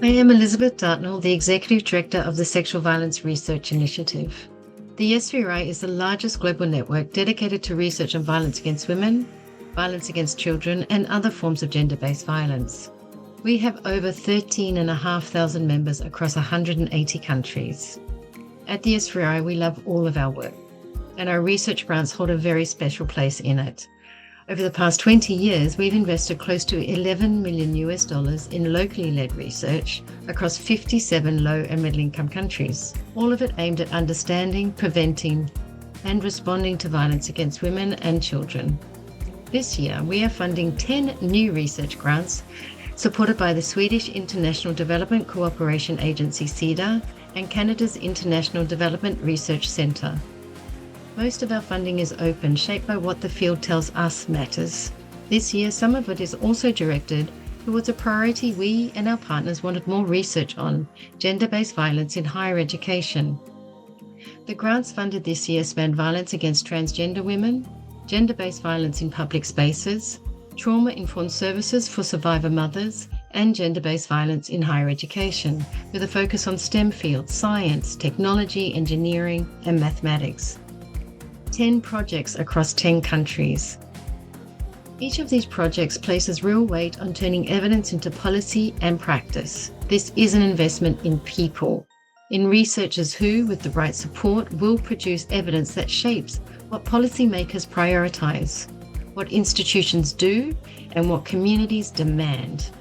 I am Elizabeth Dartnell, the Executive Director of the Sexual Violence Research Initiative. The SVRI is the largest global network dedicated to research on violence against women, violence against children, and other forms of gender-based violence. We have over 13,500 members across 180 countries. At the SVRI, we love all of our work, and our research grants hold a very special place in it. Over the past 20 years, we've invested close to $11 million in locally led research across 57 low and middle income countries, all of it aimed at understanding, preventing, and responding to violence against women and children. This year, we are funding 10 new research grants supported by the Swedish International Development Cooperation Agency (SIDA) and Canada's International Development Research Centre. Most of our funding is open, shaped by what the field tells us matters. This year, some of it is also directed towards a priority we and our partners wanted more research on: gender-based violence in higher education. The grants funded this year span violence against transgender women, gender-based violence in public spaces, trauma-informed services for survivor mothers, and gender-based violence in higher education, with a focus on STEM fields, science, technology, engineering, and mathematics. 10 projects across 10 countries. Each of these projects places real weight on turning evidence into policy and practice. This is an investment in people, in researchers who, with the right support, will produce evidence that shapes what policymakers prioritize, what institutions do, and what communities demand.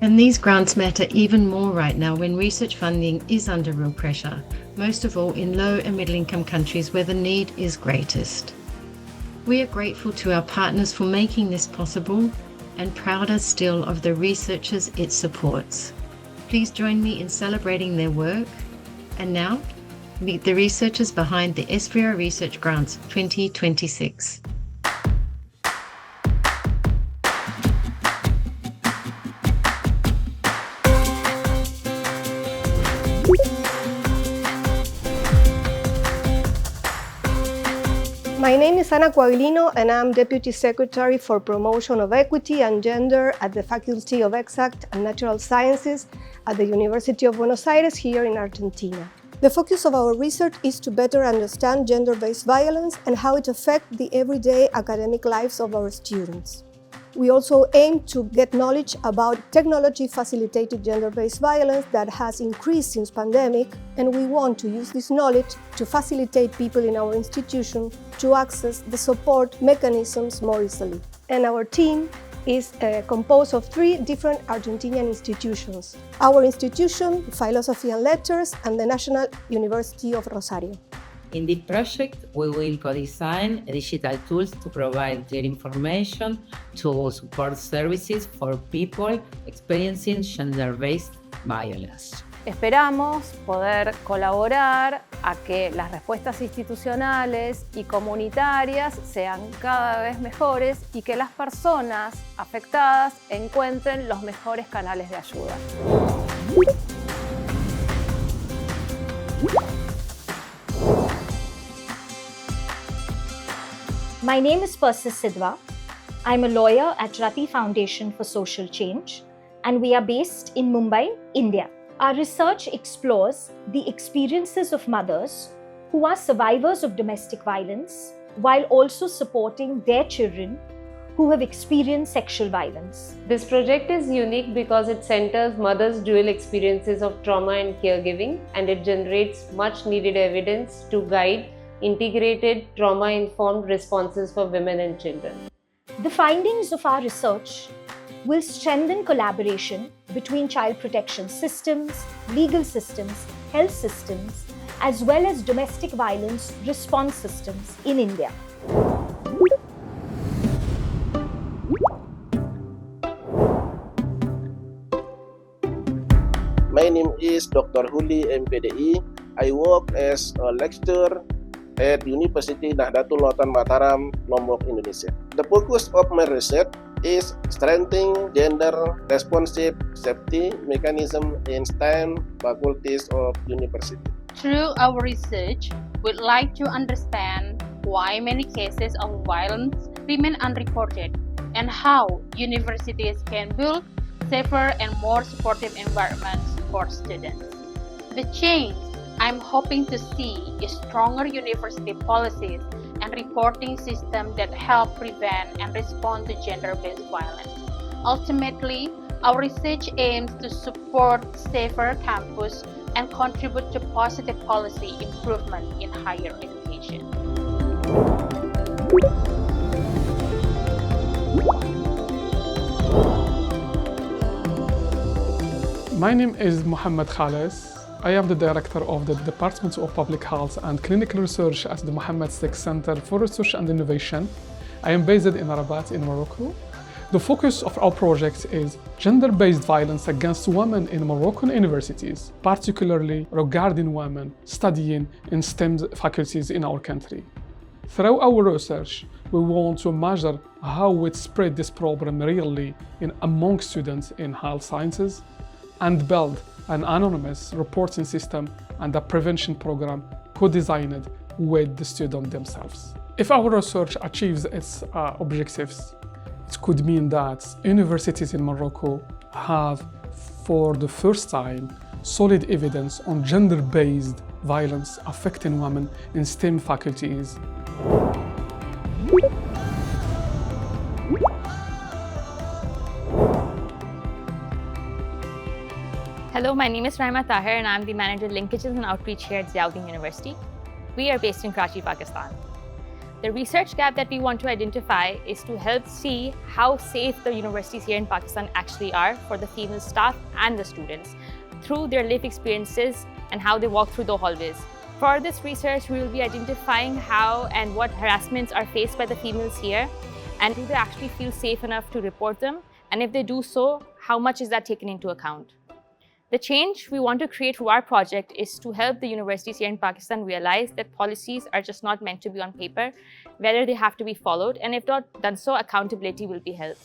And these grants matter even more right now when research funding is under real pressure, most of all in low and middle income countries where the need is greatest. We are grateful to our partners for making this possible and prouder still of the researchers it supports. Please join me in celebrating their work. And now, meet the researchers behind the SVRI Research Grants 2026. My name is Ana Coaglino, and I'm Deputy Secretary for Promotion of Equity and Gender at the Faculty of Exact and Natural Sciences at the University of Buenos Aires here in Argentina. The focus of our research is to better understand gender-based violence and how it affects the everyday academic lives of our students. We also aim to get knowledge about technology-facilitated gender-based violence that has increased since pandemic, and we want to use this knowledge to facilitate people in our institution to access the support mechanisms more easily. And our team is composed of 3 different Argentinian institutions: our institution, Philosophy and Letters, and the National University of Rosario. In this project, we will co-design digital tools to provide clear information to support services for people experiencing gender-based violence. Esperamos poder colaborar a que las respuestas institucionales y comunitarias sean cada vez mejores y que las personas afectadas encuentren los mejores canales de ayuda. My name is Persis Sidhwa. I'm a lawyer at Rati Foundation for Social Change, and we are based in Mumbai, India. Our research explores the experiences of mothers who are survivors of domestic violence while also supporting their children who have experienced sexual violence. This project is unique because it centers mothers' dual experiences of trauma and caregiving, and it generates much needed evidence to guide integrated trauma-informed responses for women and children. The findings of our research will strengthen collaboration between child protection systems, legal systems, health systems, as well as domestic violence response systems in India. My name is Dr. Huli MPDI. I work as a lecturer at University Nahdlatul Ulama Mataram, Lombok, Indonesia. The focus of my research is strengthening gender-responsive safety mechanism in STEM faculties of university. Through our research, we'd like to understand why many cases of violence remain unreported and how universities can build safer and more supportive environments for students. The change I'm hoping to see is stronger university policies and reporting systems that help prevent and respond to gender-based violence. Ultimately, our research aims to support safer campus and contribute to positive policy improvement in higher education. My name is Mohammed Khalis. I am the director of the Department of Public Health and Clinical Research at the Mohammed VI Center for Research and Innovation. I am based in Rabat in Morocco. The focus of our project is gender-based violence against women in Moroccan universities, particularly regarding women studying in STEM faculties in our country. Through our research, we want to measure how we spread this problem really among students in health sciences and build an anonymous reporting system and a prevention program co-designed with the students themselves. If our research achieves its objectives, it could mean that universities in Morocco have, for the first time, solid evidence on gender-based violence affecting women in STEM faculties. Hello, my name is Raima Tahir and I'm the Manager Linkages and Outreach here at Zimbabwe University. We are based in Karachi, Pakistan. The research gap that we want to identify is to help see how safe the universities here in Pakistan actually are for the female staff and the students through their lived experiences and how they walk through the hallways. For this research, we will be identifying how and what harassments are faced by the females here, and do they actually feel safe enough to report them, and if they do so, how much is that taken into account. The change we want to create through our project is to help the universities here in Pakistan realize that policies are just not meant to be on paper, whether they have to be followed, and if not done so, accountability will be held.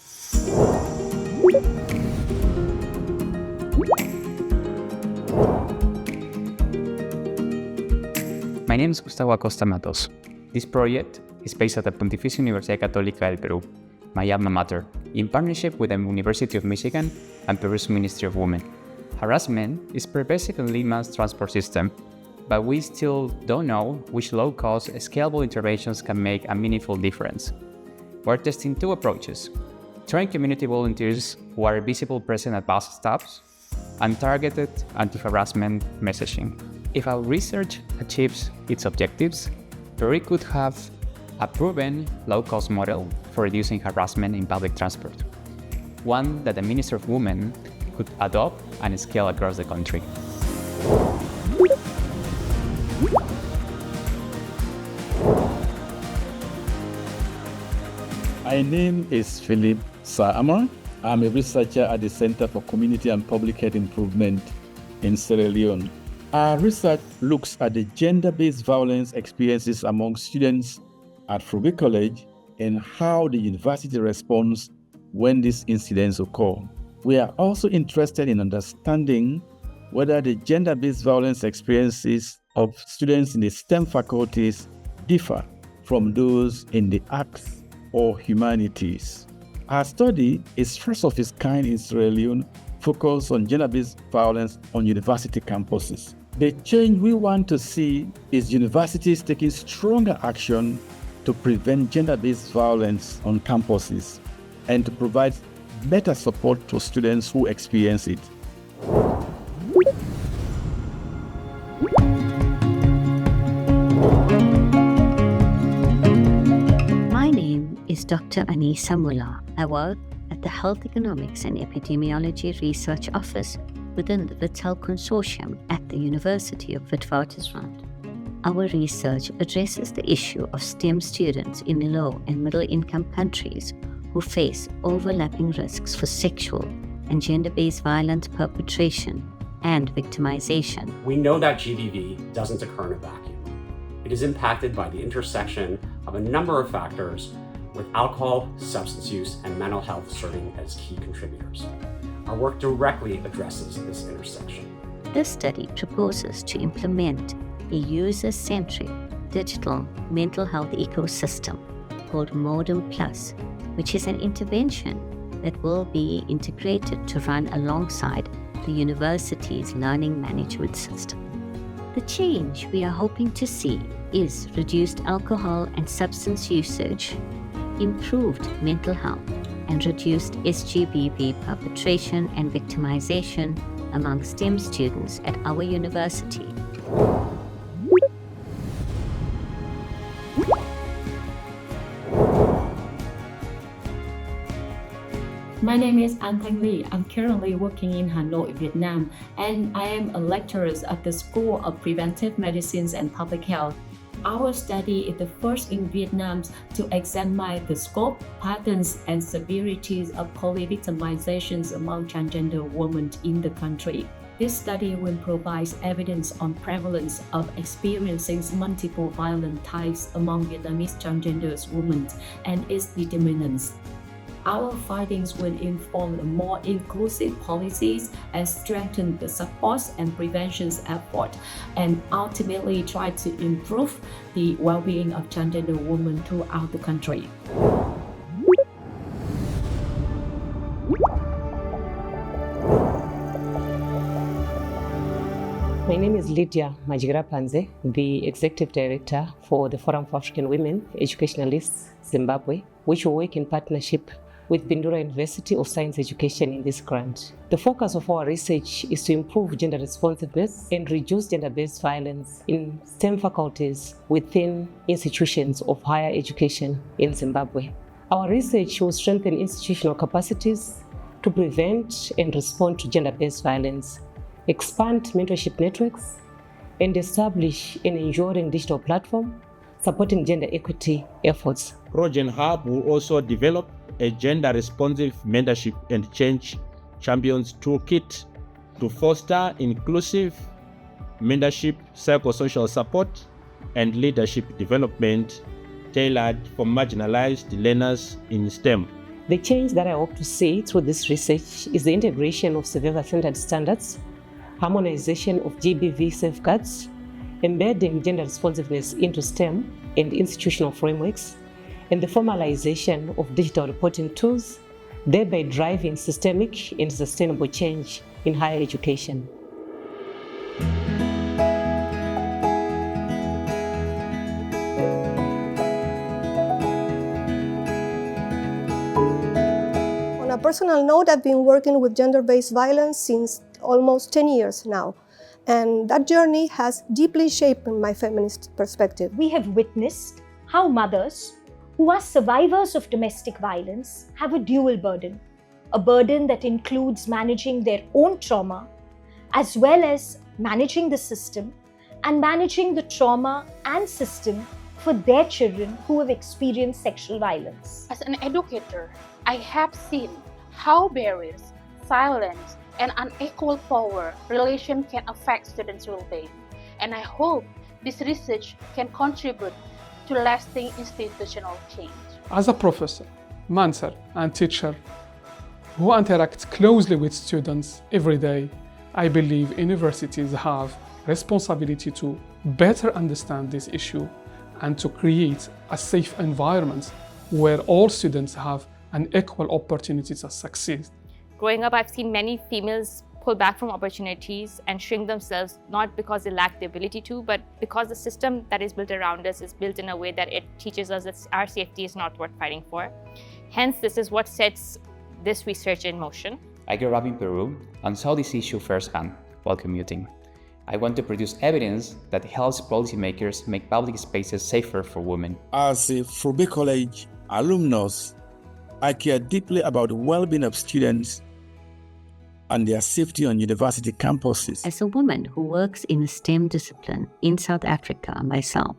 My name is Gustavo Acosta Matos. This project is based at the Pontificia Universidad Católica del Perú, my alma mater, in partnership with the University of Michigan and Peru's Ministry of Women. Harassment is pervasive in Lima's transport system, but we still don't know which low-cost, scalable interventions can make a meaningful difference. We're testing two approaches: trained community volunteers who are visible present at bus stops, and targeted anti-harassment messaging. If our research achieves its objectives, Peru could have a proven low-cost model for reducing harassment in public transport, one that the Minister of Women could adopt and scale across the country. My name is Philip Saamar. I'm a researcher at the Center for Community and Public Health Improvement in Sierra Leone. Our research looks at the gender-based violence experiences among students at Frobe College and how the university responds when these incidents occur. We are also interested in understanding whether the gender-based violence experiences of students in the STEM faculties differ from those in the arts or humanities. Our study is first of its kind in Sierra Leone, focused on gender-based violence on university campuses. The change we want to see is universities taking stronger action to prevent gender-based violence on campuses and to provide better support to students who experience it. My name is Dr. Anisa Mullah. I work at the Health Economics and Epidemiology Research Office within the Vital Consortium at the University of Witwatersrand. Our research addresses the issue of STEM students in low and middle-income countries who face overlapping risks for sexual and gender-based violence perpetration and victimization. We know that GBV doesn't occur in a vacuum. It is impacted by the intersection of a number of factors, with alcohol, substance use, and mental health serving as key contributors. Our work directly addresses this intersection. This study proposes to implement a user-centric digital mental health ecosystem called Modem Plus, which is an intervention that will be integrated to run alongside the university's learning management system. The change we are hoping to see is reduced alcohol and substance usage, improved mental health, and reduced SGBV perpetration and victimization among STEM students at our university. My name is An Thanh Ly. I'm currently working in Hanoi, Vietnam, and I am a lecturer at the School of Preventive Medicine and Public Health. Our study is the first in Vietnam to examine the scope, patterns, and severities of polyvictimizations among transgender women in the country. This study will provide evidence on prevalence of experiencing multiple violent types among Vietnamese transgender women and its determinants. Our findings will inform more inclusive policies and strengthen the support and prevention effort, and ultimately try to improve the well-being of transgender women throughout the country. My name is Lydia Majigira Panze, the Executive Director for the Forum for African Women Educationalists, Zimbabwe, which will work in partnership with Bindura University of Science Education in this grant. The focus of our research is to improve gender responsiveness and reduce gender-based violence in STEM faculties within institutions of higher education in Zimbabwe. Our research will strengthen institutional capacities to prevent and respond to gender-based violence, expand mentorship networks, and establish an enduring digital platform supporting gender equity efforts. Progen Hub will also develop a gender-responsive mentorship and change champions toolkit to foster inclusive mentorship, psychosocial support, and leadership development tailored for marginalized learners in STEM. The change that I hope to see through this research is the integration of survivor-centered standards, harmonization of GBV safeguards, embedding gender responsiveness into STEM and institutional frameworks, and the formalization of digital reporting tools, thereby driving systemic and sustainable change in higher education. On a personal note, I've been working with gender-based violence since almost 10 years now, and that journey has deeply shaped my feminist perspective. We have witnessed how mothers who are survivors of domestic violence have a dual burden, a burden that includes managing their own trauma, as well as managing the system and managing the trauma and system for their children who have experienced sexual violence. As an educator, I have seen how barriers, silence, and unequal power relation can affect students' well-being, and I hope this research can contribute to lasting institutional change. As a professor, mentor, and teacher who interacts closely with students every day, I believe universities have responsibility to better understand this issue and to create a safe environment where all students have an equal opportunity to succeed. Growing up, I've seen many females pull back from opportunities and shrink themselves, not because they lack the ability to, but because the system that is built around us is built in a way that it teaches us that our safety is not worth fighting for. Hence, this is what sets this research in motion. I grew up in Peru and saw this issue firsthand while commuting. I want to produce evidence that helps policymakers make public spaces safer for women. As a Fruby College alumnus, I care deeply about the well-being of students and their safety on university campuses. As a woman who works in a STEM discipline in South Africa myself,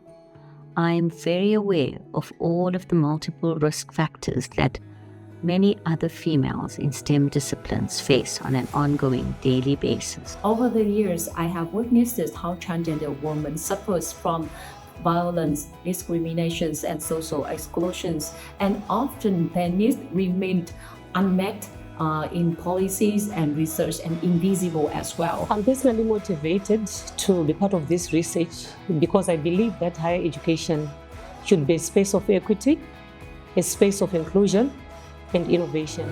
I am very aware of all of the multiple risk factors that many other females in STEM disciplines face on an ongoing daily basis. Over the years, I have witnessed how transgender women suffers from violence, discriminations, and social exclusions, and often their needs remain unmet in policies and research and invisible as well. I'm personally motivated to be part of this research because I believe that higher education should be a space of equity, a space of inclusion and innovation.